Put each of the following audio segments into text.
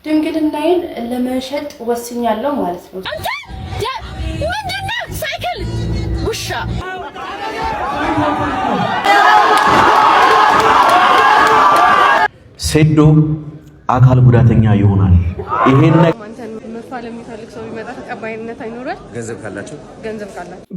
ድንግልናዬን ለመሸጥ ወስኛለሁ ማለት ነው። ምንድነው ሳይክል ውሻ ሴዶ አካል ጉዳተኛ ይሆናል። ይሄን ለሚፈልግ ሰው ቢመጣ ተቀባይነት አይኖራል። ገንዘብ ካላቸው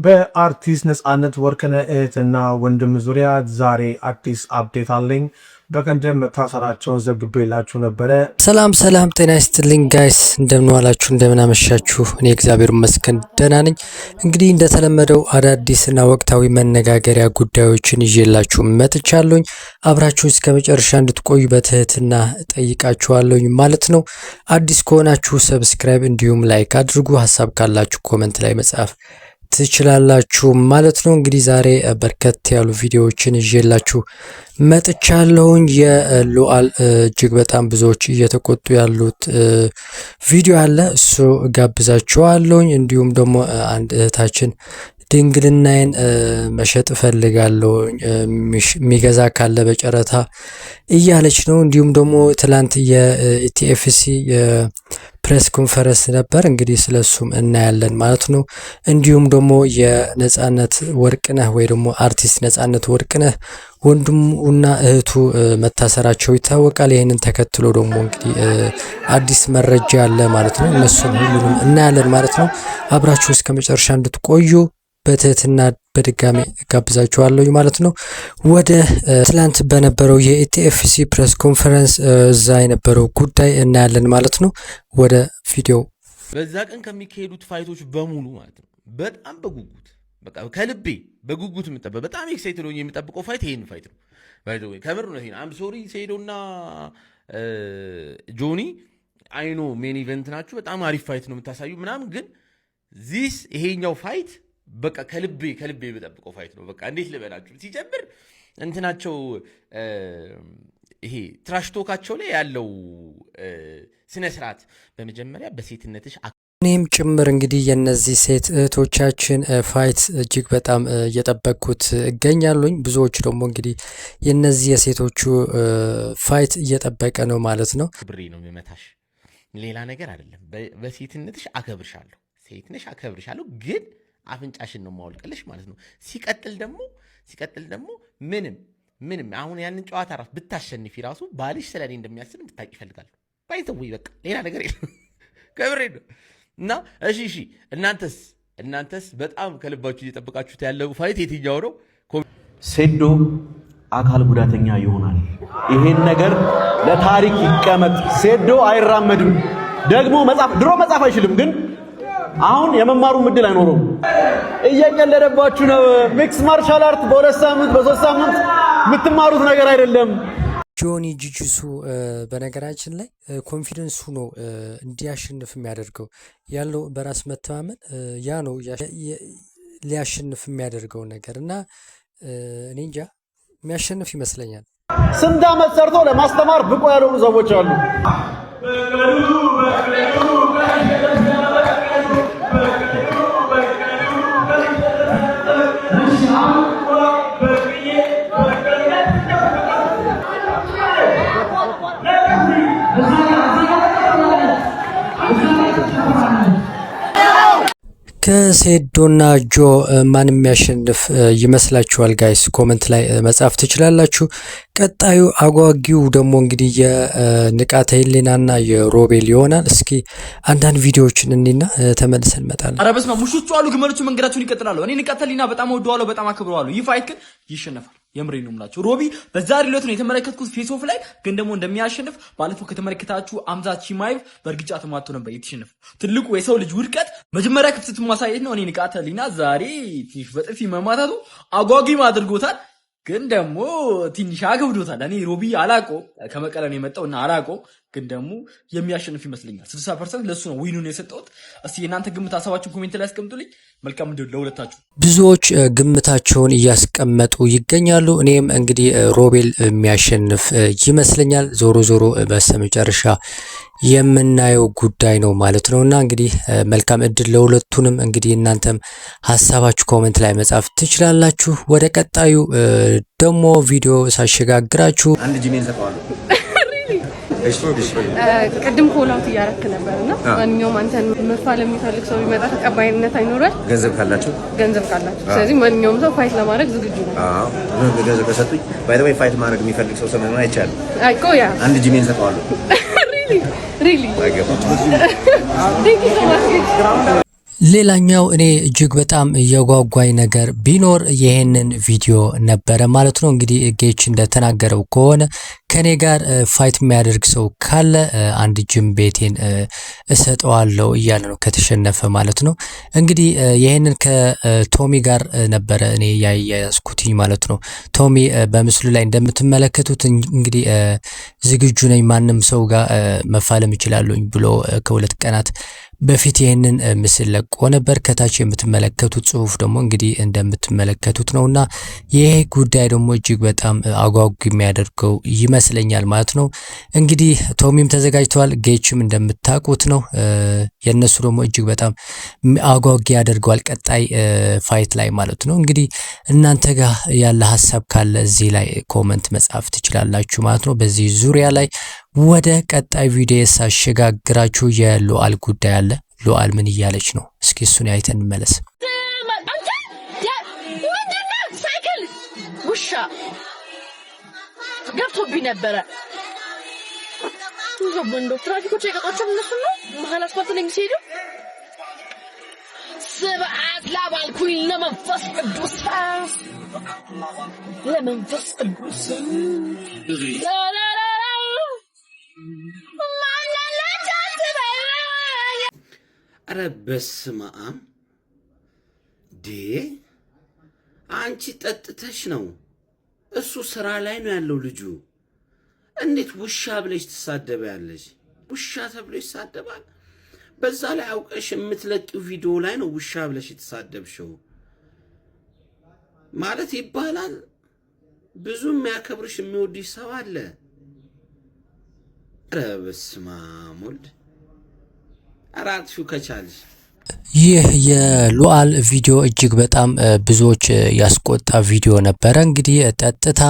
በአርቲስት ነፃነት ወርቅነህ እህትና ወንድም ዙሪያ ዛሬ አዲስ አፕዴት አለኝ። በቀደም መታሰራቸውን ዘግቤላችሁ ነበረ። ሰላም ጤና ይስጥልኝ ጋይስ፣ እንደምን ዋላችሁ እንደምን አመሻችሁ? እኔ እግዚአብሔር ይመስገን ደህና ነኝ። እንግዲህ እንደተለመደው አዳዲስና ወቅታዊ መነጋገሪያ ጉዳዮችን ይዤላችሁ መጥቻለሁኝ። አብራችሁ እስከ መጨረሻ እንድትቆዩ በትህትና ጠይቃችኋለሁኝ ማለት ነው። አዲስ ከሆናችሁ ሰብስክራይብ እንዲሁም ላይክ አድርጉ። ሀሳብ ካላችሁ ኮመንት ላይ መጻፍ ትችላላችሁ ማለት ነው። እንግዲህ ዛሬ በርከት ያሉ ቪዲዮዎችን ይዤላችሁ መጥቻለሁኝ። የሉዓል እጅግ በጣም ብዙዎች እየተቆጡ ያሉት ቪዲዮ አለ፣ እሱ ጋብዛችኋለሁኝ። እንዲሁም ደግሞ አንድ እህታችን ድንግልናዬን መሸጥ እፈልጋለሁ የሚገዛ ካለ በጨረታ እያለች ነው። እንዲሁም ደግሞ ትላንት የኢቲኤፍሲ ፕሬስ ኮንፈረንስ ነበር፣ እንግዲህ ስለሱም እናያለን ማለት ነው። እንዲሁም ደግሞ የነፃነት ወርቅነህ ወይ ደግሞ አርቲስት ነፃነት ወርቅነህ ወንድሙና እህቱ መታሰራቸው ይታወቃል። ይህንን ተከትሎ ደግሞ እንግዲህ አዲስ መረጃ አለ ማለት ነው። እነሱን ሁሉንም እናያለን ማለት ነው። አብራችሁ እስከ መጨረሻ እንድትቆዩ በትህትና በድጋሚ ጋብዛችኋለሁ ማለት ነው። ወደ ትላንት በነበረው የኢቲኤፍሲ ፕሬስ ኮንፈረንስ እዛ የነበረው ጉዳይ እናያለን ማለት ነው። ወደ ቪዲዮ። በዛ ቀን ከሚካሄዱት ፋይቶች በሙሉ ማለት ነው በጣም በጉጉት በቃ ከልቤ በጉጉት የምጠበቅ በጣም ኤክሳይትድ ሆኜ የምጠብቀው ፋይት ይሄን ፋይት ነው። ባይ ዘ ወይ ከምር ነው። ይሄን አም ሶሪ ሴዶና ጆኒ አይኖ ሜን ኢቨንት ናችሁ፣ በጣም አሪፍ ፋይት ነው የምታሳዩ ምናምን፣ ግን ዚስ ይሄኛው ፋይት በቃ ከልቤ የምጠብቀው ፋይት ነው። በቃ እንዴት ልበላችሁ፣ ሲጀምር እንትናቸው ይሄ ትራሽቶካቸው ላይ ያለው ስነ ስርዓት በመጀመሪያ በሴትነትሽ እኔም ጭምር እንግዲህ የነዚህ ሴት እህቶቻችን ፋይት እጅግ በጣም እየጠበቅኩት እገኛለሁኝ። ብዙዎች ደግሞ እንግዲህ የነዚህ የሴቶቹ ፋይት እየጠበቀ ነው ማለት ነው። ብሬ ነው የሚመታሽ፣ ሌላ ነገር አይደለም። በሴትነትሽ አከብርሻለሁ፣ ሴት ነሽ አከብርሻለሁ፣ ግን አፍንጫሽን ነው ማወልቀልሽ ማለት ነው። ሲቀጥል ደግሞ ምንም አሁን ያንን ጨዋታ ራሱ ብታሸንፊ ራሱ ባልሽ ስለኔ እንደሚያስብ እንድታቂ ይፈልጋል። ባይተው በቃ ሌላ ነገር የለም። ከብሬ ነው እና እሺ እናንተስ በጣም ከልባችሁ እየጠበቃችሁት ያለው ፋይት የትኛው ነው? ሴዶ አካል ጉዳተኛ ይሆናል። ይሄን ነገር ለታሪክ ይቀመጥ። ሴዶ አይራመድም፣ ደግሞ ድሮ መጻፍ አይችልም፣ ግን አሁን የመማሩ እድል አይኖረውም። እየቀለደባችሁ ነው። ሚክስ ማርሻል አርት በ2 ሳምንት በ3 ሳምንት የምትማሩት ነገር አይደለም። ጆኒ ጂጂሱ በነገራችን ላይ ኮንፊደንሱ ነው እንዲያሸንፍ የሚያደርገው ያለው በራስ መተማመን ያ ነው ሊያሸንፍ የሚያደርገው ነገር እና እኔ እንጃ የሚያሸንፍ ይመስለኛል። ስንት ዓመት ሰርቶ ለማስተማር ብቁ ያልሆኑ ሰዎች አሉ። ከሴዶና ጆ ማን የሚያሸንፍ ይመስላችኋል ጋይስ? ኮመንት ላይ መጻፍ ትችላላችሁ። ቀጣዩ አጓጊው ደግሞ እንግዲህ የንቃተ ህሊናና የሮቤል ይሆናል። እስኪ አንዳንድ ቪዲዮዎችን እንይና ተመልሰን እንመጣለን። ኧረ በስመ አብ ሙሾቹ አሉ፣ ግመሎቹ መንገዳቸውን ይቀጥላሉ። እኔ ንቃተ ህሊና በጣም ወደዋለሁ፣ በጣም አክብረዋለሁ። ይህ ፋይት ግን ይሸነፋል። የምሬ ነው የምላችሁ። ሮቢ በዛሬ ዕለት ነው የተመለከትኩት ፌስ ኦፍ ላይ፣ ግን ደግሞ እንደሚያሸንፍ ባለፈው ከተመለከታችሁ አምዛ ቺማይቭ በእርግጫ ተማቶ ነበር የተሸነፈ። ትልቁ የሰው ልጅ ውድቀት መጀመሪያ ክፍተት ማሳየት ነው። እኔ ንቃተ ህሊና ዛሬ ትንሽ በጥፊ መማታቱ አጓጊም አድርጎታል፣ ግን ደግሞ ትንሽ አገብዶታል። እኔ ሮቢ አላቆ ከመቀለ ነው የመጣው እና አላቆ፣ ግን ደግሞ የሚያሸንፍ ይመስለኛል። 60% ለሱ ነው ዊኑን የሰጠሁት። እስቲ የናንተ ግምት ሀሳባችሁን ኮሜንት ላይ አስቀምጡልኝ። መልካም እንደው ለሁለታችሁ። ብዙዎች ግምታቸውን እያስቀመጡ ይገኛሉ። እኔም እንግዲህ ሮቤል የሚያሸንፍ ይመስለኛል። ዞሮ በስተመጨረሻ የምናየው ጉዳይ ነው ማለት ነውና እንግዲህ መልካም እድል ለሁለቱንም። እንግዲህ እናንተም ሀሳባችሁ ኮሜንት ላይ መጻፍ ትችላላችሁ። ወደ ቀጣዩ ደግሞ ቪዲዮ ሳሸጋግራችሁ አንድ ጂኔን ሰጠዋለሁ ቅድም ኮላውት እያረክ ነበርና ማንኛውም አንተን መፋለም የሚፈልግ ሰው ቢመጣ ተቀባይነት አይኖረን ገንዘብ ካላችሁ ስለዚህ ማንኛውም ሰው ፋይት ለማድረግ ዝግጁ ነው። ገንዘብ ከሰጡኝ ባይ ዘ ወይ ፋይት ማድረግ የሚፈልግ ሰው ሰሞኑን አይቻልም። አይቆ ያ አንድ ጂሜን ሰጠዋለሁ። ሪሊ ሌላኛው እኔ እጅግ በጣም የጓጓኝ ነገር ቢኖር ይሄንን ቪዲዮ ነበረ ማለት ነው። እንግዲህ ጌች እንደተናገረው ከሆነ ከኔ ጋር ፋይት የሚያደርግ ሰው ካለ አንድ ጅም ቤቴን እሰጠዋለሁ እያለ ነው ከተሸነፈ ማለት ነው። እንግዲህ ይሄንን ከቶሚ ጋር ነበረ እኔ ያያዝኩትኝ ማለት ነው። ቶሚ በምስሉ ላይ እንደምትመለከቱት እንግዲህ ዝግጁ ነኝ ማንም ሰው ጋር መፋለም ይችላልኝ ብሎ ከሁለት ቀናት በፊት ይሄንን ምስል ለቆ ነበር። ከታች የምትመለከቱት ጽሁፍ ደግሞ እንግዲህ እንደምትመለከቱት ነውና ይሄ ጉዳይ ደግሞ እጅግ በጣም አጓጉ የሚያደርገው ይመስለኛል ማለት ነው። እንግዲህ ቶሚም ተዘጋጅቷል፣ ጌችም እንደምታውቁት ነው። የነሱ ደግሞ እጅግ በጣም አጓጊ ያደርገዋል ቀጣይ ፋይት ላይ ማለት ነው። እንግዲህ እናንተ ጋር ያለ ሐሳብ ካለ እዚህ ላይ ኮመንት መጻፍ ትችላላችሁ ማለት ነው። በዚህ ዙሪያ ላይ ወደ ቀጣይ ቪዲዮ ሳሸጋግራችሁ የሉዓል ጉዳይ አለ። ሉዓል ምን እያለች ነው? እስኪ እሱን አይተን እንመለስ። ሳይክል ውሻ ገብቶብኝ ነበረ። ወንዶ ትራፊኮች የቀጣቸው እነሱ ነው። መሀል አስፋልት ላይ የሚሄዱ ስብዓት ላባልኩኝ ለመንፈስ ቅዱስ አረ በስመ አብ አንቺ ጠጥተሽ ነው፣ እሱ ስራ ላይ ነው ያለው ልጁ። እንዴት ውሻ ብለሽ ትሳደቢያለሽ? ውሻ ተብሎ ይሳደባል? በዛ ላይ አውቀሽ የምትለቂው ቪዲዮ ላይ ነው ውሻ ብለሽ የተሳደብሽው ማለት ይባላል። ብዙ የሚያከብርሽ የሚወድሽ ሰው አለ። ኧረ በስመ አብ ወልድ። ኧረ አጥፊው ከቻልሽ። ይህ የሉዓል ቪዲዮ እጅግ በጣም ብዙዎች ያስቆጣ ቪዲዮ ነበረ። እንግዲህ ጠጥታ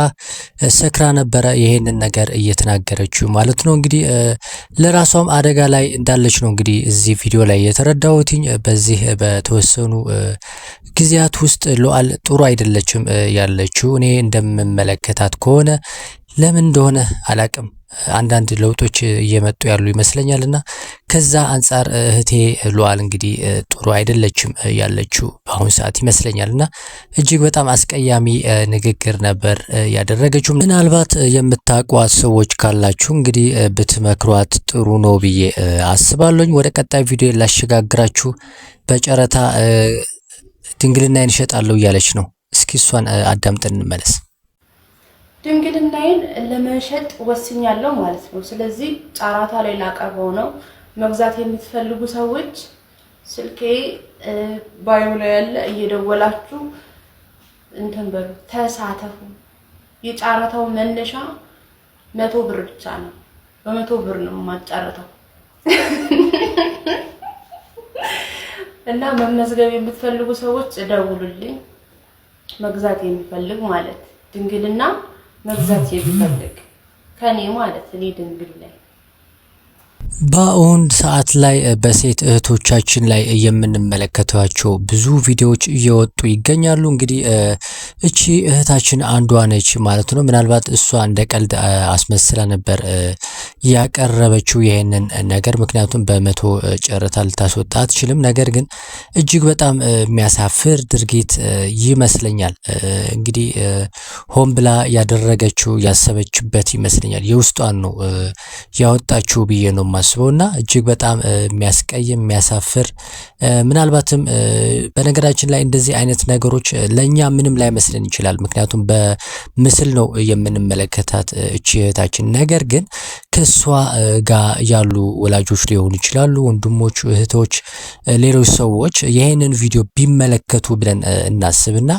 ሰክራ ነበረ ይሄንን ነገር እየተናገረችው ማለት ነው። እንግዲህ ለራሷም አደጋ ላይ እንዳለች ነው እንግዲህ እዚህ ቪዲዮ ላይ የተረዳሁትኝ። በዚህ በተወሰኑ ጊዜያት ውስጥ ሉዓል ጥሩ አይደለችም ያለችው። እኔ እንደምመለከታት ከሆነ ለምን እንደሆነ አላቅም አንዳንድ ለውጦች እየመጡ ያሉ ይመስለኛልና ከዛ አንፃር እህቴ ሉዓል እንግዲህ ጥሩ አይደለችም ያለችው በአሁን ሰዓት ይመስለኛልና እጅግ በጣም አስቀያሚ ንግግር ነበር ያደረገችው። ምናልባት የምታውቋት ሰዎች ካላችሁ እንግዲህ ብትመክሯት ጥሩ ነው ብዬ አስባለሁ። ወደ ቀጣይ ቪዲዮ ላሸጋግራችሁ። በጨረታ ድንግልናዬን እሸጣለሁ እያለች ነው። እስኪ እሷን አዳምጠን እንመለስ። ድንግልናዬን ለመሸጥ ወስኛለሁ ማለት ነው። ስለዚህ ጫራታ ላይ ላቀርበው ነው። መግዛት የምትፈልጉ ሰዎች ስልኬ ባዮ ላይ ያለ እየደወላችሁ እንትን በሉ ተሳተፉ። የጫራታው መነሻ 100 ብር ብቻ ነው። በ100 ብር ነው የማጫረተው እና መመዝገብ የምትፈልጉ ሰዎች ደውሉልኝ። መግዛት የሚፈልግ ማለት ድንግልና መግዛት የሚፈልግ ከኔ ማለት እኔ ድንግል ነኝ። በአሁን ሰዓት ላይ በሴት እህቶቻችን ላይ የምንመለከታቸው ብዙ ቪዲዮዎች እየወጡ ይገኛሉ። እንግዲህ እቺ እህታችን አንዷ ነች ማለት ነው። ምናልባት እሷ እንደ ቀልድ አስመስላ ነበር ያቀረበችው ይሄንን ነገር፣ ምክንያቱም በ100 ጨረታ ልታስወጣ አትችልም። ነገር ግን እጅግ በጣም የሚያሳፍር ድርጊት ይመስለኛል። እንግዲህ ሆን ብላ ያደረገችው ያሰበችበት ይመስለኛል። የውስጧን ነው ያወጣችው ብዬ ነው ማስበውና እጅግ በጣም የሚያስቀይም የሚያሳፍር ምናልባትም በነገራችን ላይ እንደዚህ አይነት ነገሮች ለኛ ምንም ላይ መስለን ይችላል። ምክንያቱም በምስል ነው የምንመለከታት እቺ እህታችን። ነገር ግን ከሷ ጋር ያሉ ወላጆች ሊሆኑ ይችላሉ፣ ወንድሞች፣ እህቶች፣ ሌሎች ሰዎች ይሄንን ቪዲዮ ቢመለከቱ ብለን እናስብና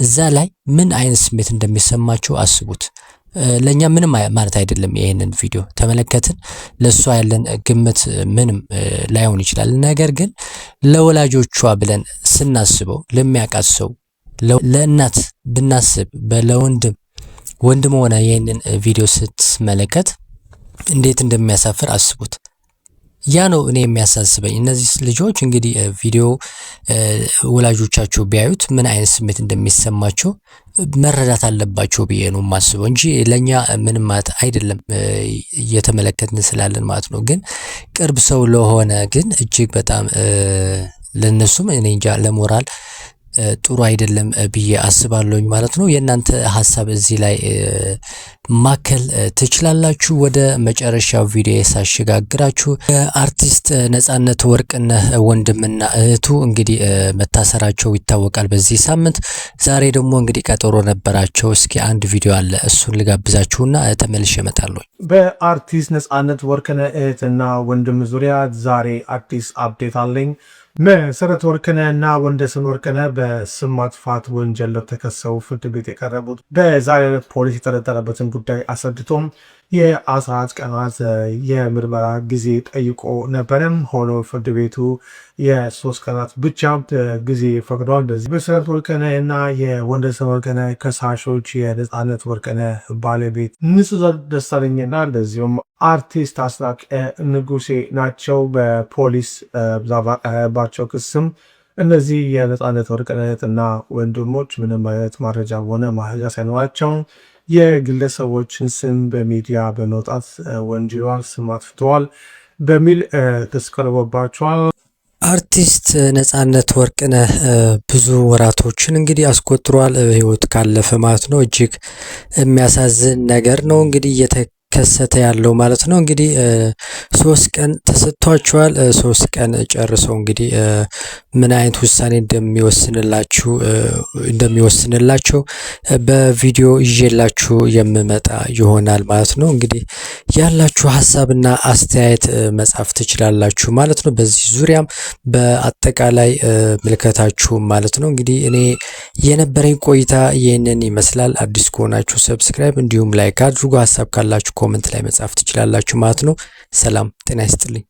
እዛ ላይ ምን አይነት ስሜት እንደሚሰማቸው አስቡት። ለኛ ምንም ማለት አይደለም። ይሄንን ቪዲዮ ተመለከትን ለሷ ያለን ግምት ምንም ላይሆን ይችላል። ነገር ግን ለወላጆቿ ብለን ስናስበው ለሚያውቃት ሰው ለእናት ብናስብ ለወንድም ሆነ ይሄንን ቪዲዮ ስትመለከት እንዴት እንደሚያሳፍር አስቡት። ያ ነው እኔ የሚያሳስበኝ። እነዚህ ልጆች እንግዲህ ቪዲዮ ወላጆቻቸው ቢያዩት ምን አይነት ስሜት እንደሚሰማቸው መረዳት አለባቸው ብዬ ነው የማስበው እንጂ ለኛ ምንም ማለት አይደለም እየተመለከትን ስላለን ማለት ነው። ግን ቅርብ ሰው ለሆነ ግን እጅግ በጣም ለነሱም እኔ እንጃ ለሞራል ጥሩ አይደለም ብዬ አስባለሁኝ ማለት ነው። የእናንተ ሀሳብ እዚህ ላይ ማከል ትችላላችሁ። ወደ መጨረሻው ቪዲዮ ሳሸጋግራችሁ አርቲስት ነጻነት ወርቅነህ ወንድምና እህቱ እንግዲህ መታሰራቸው ይታወቃል በዚህ ሳምንት። ዛሬ ደግሞ እንግዲህ ቀጠሮ ነበራቸው። እስኪ አንድ ቪዲዮ አለ እሱን ልጋብዛችሁና ተመልሼ እመጣለሁ። በአርቲስት ነጻነት ወርቅነህ እህትና ወንድም ዙሪያ ዛሬ አዲስ አፕዴት አለኝ። መሰረት ወርቅነህ እና ወንደሰን ወርቅነህ በስም ማጥፋት ወንጀል ተከሰው ፍርድ ቤት የቀረቡት በዛሬ ፖሊስ የተጠረጠረበትን ጉዳይ አስረድቶም የ14 ቀናት የምርመራ ጊዜ ጠይቆ ነበረም። ሆኖ ፍርድ ቤቱ የ3 ቀናት ብቻ ጊዜ ፈቅዷል። እንደዚህ መሰረት ወርቅነህ እና የወንደሰን ወርቅነህ ከሳሾች የነጻነት ወርቅነህ ባለቤት ንጽሕት ደሳለኝና እንደዚሁም አርቲስት አስናቀ ንጉሴ ናቸው። በፖሊስ ባቀረባቸው ክስም እነዚህ የነጻነት ወርቅነህ እና ወንድሞች ምንም አይነት ማረጃ ሆነ ማረጃ ሳይኖራቸው የግለሰቦችን ስም በሚዲያ በመውጣት ወንጅለዋል፣ ስም አጥፍተዋል በሚል ክስ ቀርቦባቸዋል። አርቲስት ነጻነት ወርቅነህ ብዙ ወራቶችን እንግዲህ አስቆጥሯል ህይወት ካለፈ ማለት ነው። እጅግ የሚያሳዝን ነገር ነው እንግዲህ እየተከሰተ ያለው ማለት ነው። እንግዲህ 3 ቀን ተሰጥቷቸዋል። 3 ቀን ጨርሰው እንግዲህ ምን አይነት ውሳኔ እንደሚወስንላቸው በቪዲዮ ይዤላችሁ የምመጣ ይሆናል ማለት ነው። እንግዲህ ያላችሁ ሀሳብና አስተያየት መጻፍ ትችላላችሁ ማለት ነው። በዚህ ዙሪያም በአጠቃላይ ምልከታችሁ ማለት ነው። እንግዲህ እኔ የነበረኝ ቆይታ ይህንን ይመስላል። አዲስ ከሆናችሁ ሰብስክራይብ እንዲሁም ላይክ አድርጉ። ሀሳብ ካላችሁ ኮመንት ላይ መጻፍ ትችላላችሁ ማለት ነው። ሰላም ጤና ይስጥልኝ።